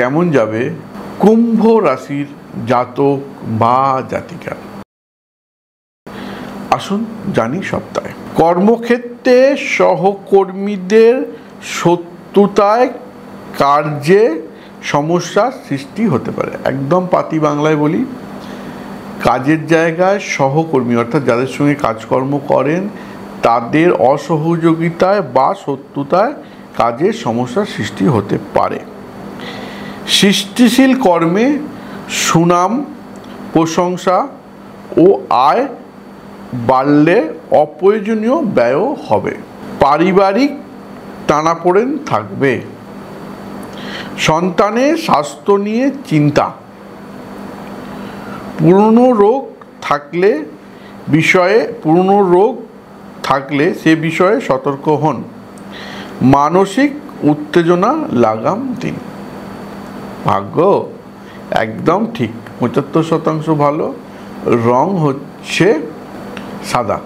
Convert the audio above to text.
কেমন যাবে কুম্ভ রাশির জাতক বা জাতিকা? আসুন জানি সপ্তাহে। কর্মক্ষেত্রে সহকর্মীদের শত্রুতায় কার্যে সমস্যার সৃষ্টি হতে পারে। একদম পাতি বাংলায় বলি, কাজের জায়গায় সহকর্মী অর্থাৎ যাদের সঙ্গে কাজকর্ম করেন তাদের অসহযোগিতায় বা শত্রুতায় কাজের সমস্যার সৃষ্টি হতে পারে। সৃষ্টিশীল কর্মে সুনাম, প্রশংসা ও আয় বাড়লে অপ্রয়োজনীয় ব্যয়ও হবে। পারিবারিক টানাপোড়েন থাকবে। সন্তানের স্বাস্থ্য নিয়ে চিন্তা। পুরনো রোগ থাকলে সে বিষয়ে সতর্ক হন। মানসিক উত্তেজনা লাগাম দিন। ভাগ্য একদম ঠিক, 75% ভালো। রং হচ্ছে সাদা।